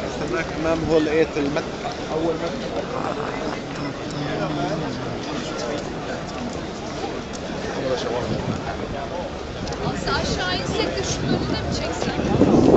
استناك امام هول لقيت اول مدخل. Aslında aşağı insek de şunun önüne mi çeksek?